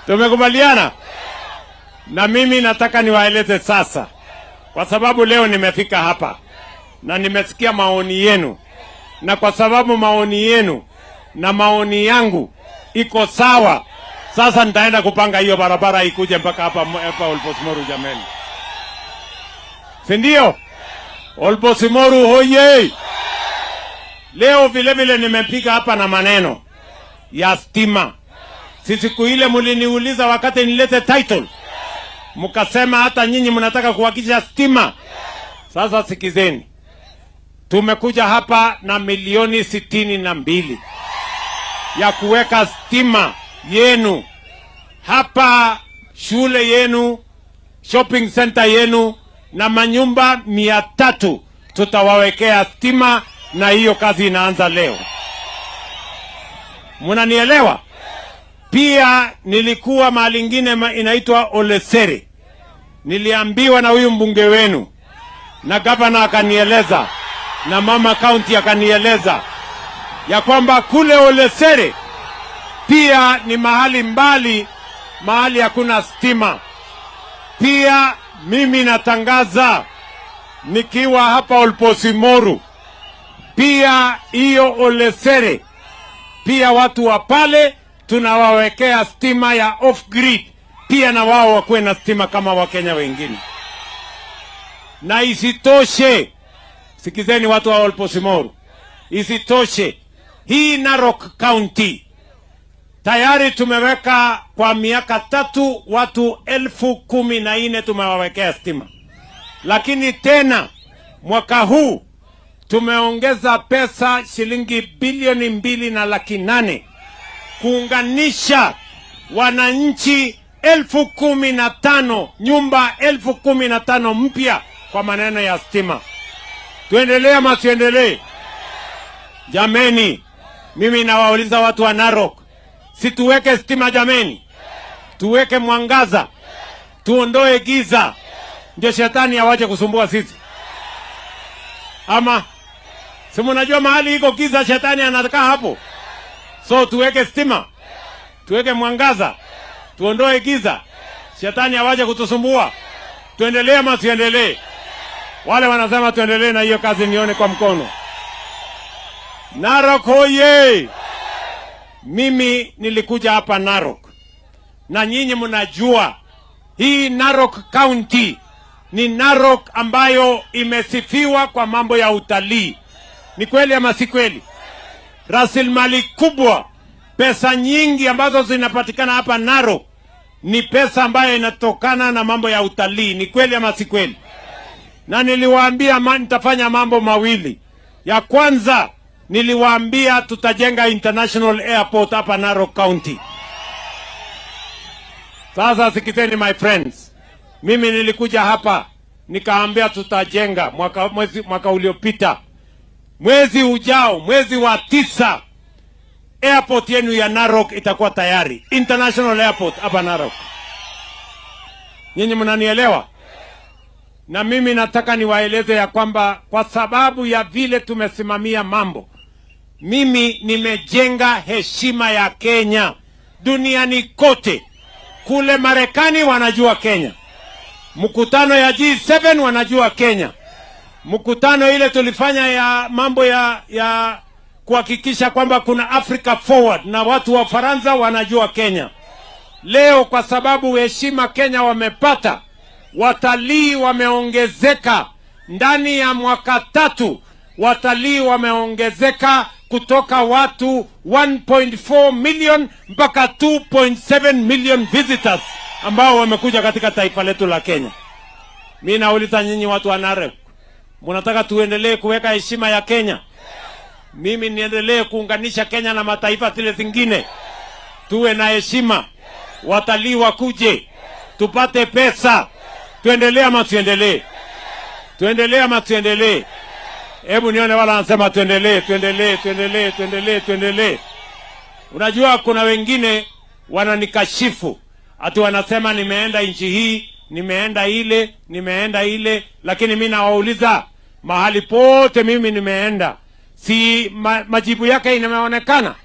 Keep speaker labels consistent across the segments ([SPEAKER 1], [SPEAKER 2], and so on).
[SPEAKER 1] Tumekubaliana? Na mimi nataka niwaeleze sasa, kwa sababu leo nimefika hapa na nimesikia maoni yenu, na kwa sababu maoni yenu na maoni yangu iko sawa, sasa nitaenda kupanga hiyo barabara ikuje mpaka hapa Olposimoru jameni. Si ndio? Olposimoru hoye! Leo vile vile nimepiga hapa na maneno ya stima. Siku ile muliniuliza wakati nilete title, mukasema hata nyinyi mnataka kuhakikisha stima. Sasa sikizeni, tumekuja hapa na milioni 62 ya kuweka stima yenu hapa, shule yenu, shopping center yenu na manyumba 300 tutawawekea stima, na hiyo kazi inaanza leo. Munanielewa? Pia nilikuwa mahali ingine inaitwa Olesere. Niliambiwa na huyu mbunge wenu na gavana akanieleza na mama county akanieleza ya kwamba kule Olesere pia ni mahali mbali, mahali hakuna stima. Pia mimi natangaza nikiwa hapa Olposimoru, pia hiyo Olesere, pia watu wa pale tunawawekea stima ya off grid, pia na wao wakuwe na stima kama Wakenya wengine. Na isitoshe, sikizeni watu wa Olposimoru, isitoshe hii Narok County tayari tumeweka kwa miaka 3 watu 14,000 tumewawekea stima. Lakini tena mwaka huu tumeongeza pesa shilingi bilioni 2.8 kuunganisha wananchi 15,000, nyumba 15,000 mpya kwa maneno ya stima. Tuendelee ama tuendelee? Jameni, mimi nawauliza watu wa Narok, si tuweke stima jameni? Tuweke mwangaza, tuondoe giza, ndio shetani awache kusumbua sisi. Ama si mnajua mahali iko giza shetani anakaa hapo? So tuweke stima, tuweke mwangaza, tuondoe giza, shetani awache kutusumbua. Tuendelee ama tuendelee? Wale wanasema tuendelee na hiyo kazi nione kwa mkono. Narok hoye! Mimi nilikuja hapa Narok, na nyinyi mnajua hii Narok County ni Narok ambayo imesifiwa kwa mambo ya utalii. Ni kweli ama si kweli? Rasilimali kubwa, pesa nyingi ambazo zinapatikana hapa Narok ni pesa ambayo inatokana na mambo ya utalii. Ni kweli ama si kweli? Na niliwaambia nitafanya mambo mawili. Ya kwanza, niliwaambia tutajenga international airport hapa Narok County. Sasa sikizeni my friends, mimi nilikuja hapa nikaambia tutajenga mwaka uliopita, mwezi ujao, mwezi wa 9, airport yenu ya Narok itakuwa tayari, international airport hapa Narok. Nyinyi mnanielewa? Na mimi nataka niwaeleze ya kwamba kwa sababu ya vile tumesimamia mambo, mimi nimejenga heshima ya Kenya duniani kote. Kule Marekani wanajua Kenya, mkutano ya G7 wanajua Kenya, mkutano ile tulifanya ya mambo ya kuhakikisha kwamba kuna Africa Forward na watu wa Faransa wanajua Kenya. Leo kwa sababu heshima Kenya wamepata, watalii wameongezeka. Ndani ya mwaka 3 watalii wameongezeka kutoka watu 1.4 million mpaka 2.7 million visitors ambao wamekuja katika taifa letu la Kenya. Mimi nauliza nyinyi watu wa Narok, mnataka tuendelee kuweka heshima ya Kenya? Mimi niendelee kuunganisha Kenya na mataifa zile zingine, tuwe na heshima, watalii wakuje, tupate pesa. Tuendelee ama tuendelee? Tuendelee ama tuendelee? Hebu nione wala wanasema tuendelee, tuendelee, tuendelee, tuendelee, tuendelee. Unajua kuna wengine wananikashifu, ati wanasema nimeenda nchi hii, nimeenda ile, lakini mimi nawauliza mahali pote mimi nimeenda, si majibu yake imeonekana?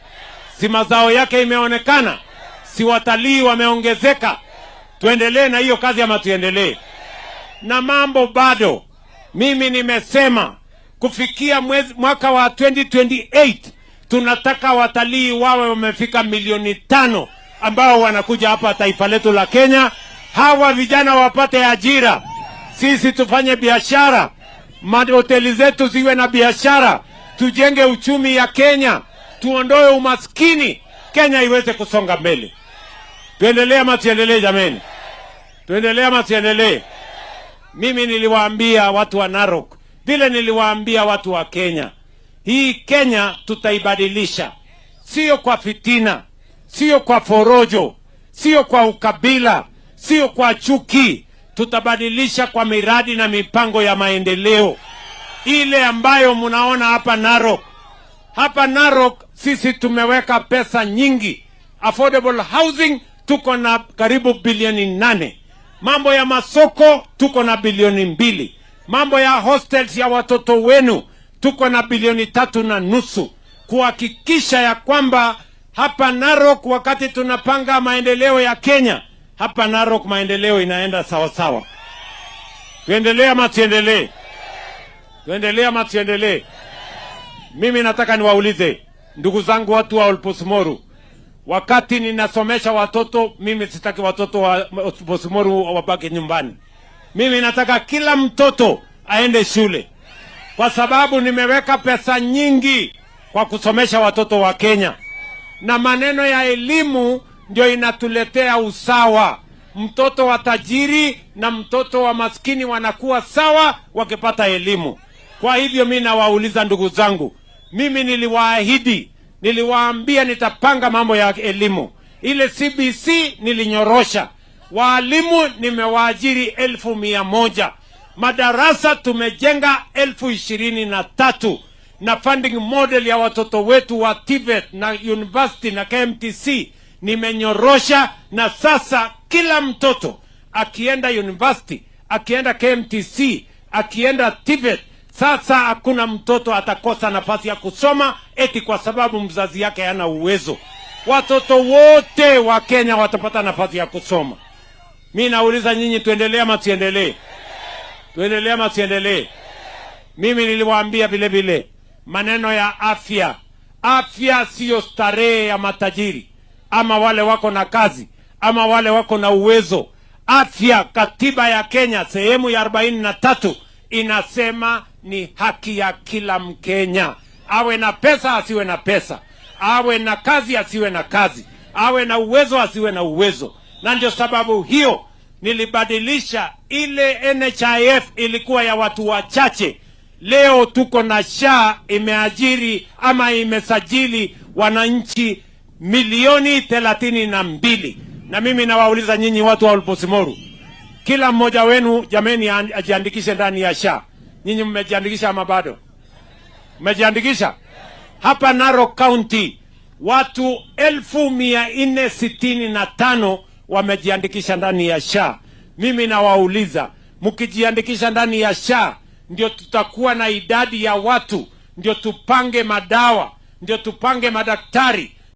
[SPEAKER 1] Si mazao yake imeonekana? Si watalii wameongezeka? Tuendelee na hiyo kazi ama tuendelee? Na mambo bado. Mimi nimesema kufikia mwaka wa 2028 tunataka watalii wawe wamefika 5,000,000 ambao wanakuja hapa taifa letu la Kenya. Hawa vijana wapate ajira, sisi tufanye biashara, mahoteli zetu ziwe na biashara, tujenge uchumi ya Kenya, tuondoe umaskini, Kenya iweze kusonga mbele. Tuendelee ama tuendelee jameni? Tuendelee ama tuendelee? Mimi niliwaambia watu wa Narok, vile niliwaambia watu wa Kenya, hii Kenya tutaibadilisha, sio kwa fitina, sio kwa forojo, sio kwa ukabila, sio kwa chuki. Tutabadilisha kwa miradi na mipango ya maendeleo ile ambayo mnaona hapa Narok. Hapa Narok sisi tumeweka pesa nyingi. Affordable housing tuko na karibu bilioni 8. Mambo ya masoko tuko na bilioni 2. Mambo ya hostels ya watoto wenu tuko na bilioni 3.5, kuhakikisha ya kwamba hapa Narok wakati tunapanga maendeleo ya Kenya, hapa Narok maendeleo inaenda sawa sawa. Tuendelee ama tuendelee? Tuendelee ama tuendelee? Mimi nataka niwaulize ndugu zangu watu wa Olpusmoru, wakati ninasomesha watoto, mimi sitaki watoto wa Olpusmoru wabaki nyumbani. Mimi nataka kila mtoto aende shule, kwa sababu nimeweka pesa nyingi kwa kusomesha watoto wa Kenya, na maneno ya elimu ndio inatuletea usawa. Mtoto wa tajiri na mtoto wa maskini wanakuwa sawa wakipata elimu. Kwa hivyo mimi nawauliza ndugu zangu, mimi niliwaahidi, niliwaambia nitapanga mambo ya elimu. Ile CBC nilinyorosha. Walimu nimewaajiri 1,100. Madarasa tumejenga 23,000 na funding model ya watoto wetu wa TVET na university na KMTC nimenyorosha, na sasa kila mtoto akienda university, akienda KMTC, akienda TVET, sasa hakuna mtoto atakosa nafasi ya kusoma eti kwa sababu mzazi yake hana uwezo. Watoto wote wa Kenya watapata nafasi ya kusoma. Mimi nauliza nyinyi, tuendelee ama tuendelee? Tuendelee ama tuendelee? Mimi niliwaambia vile vile maneno ya afya. Afya sio starehe ya matajiri ama wale wako na kazi ama wale wako na uwezo. Afya, katiba ya Kenya sehemu ya 43 inasema ni haki ya kila Mkenya. Awe na pesa asiwe na pesa, awe na kazi asiwe na kazi, awe na uwezo asiwe na uwezo. Na ndio sababu hiyo nilibadilisha ile NHIF ilikuwa ya watu wachache. Leo tuko na SHA imeajiri ama imesajili wananchi milioni 32. Na mimi nawauliza nyinyi watu wa Olpusmoru, kila mmoja wenu jameni ajiandikishe ndani ya SHA. Nyinyi mmejiandikisha ama bado? Mmejiandikisha? Hapa Narok County watu 1465 wamejiandikisha ndani ya SHA. Mimi nawauliza, mkijiandikisha ndani ya SHA ndio tutakuwa na idadi ya watu, ndio tupange madawa, ndio tupange madaktari,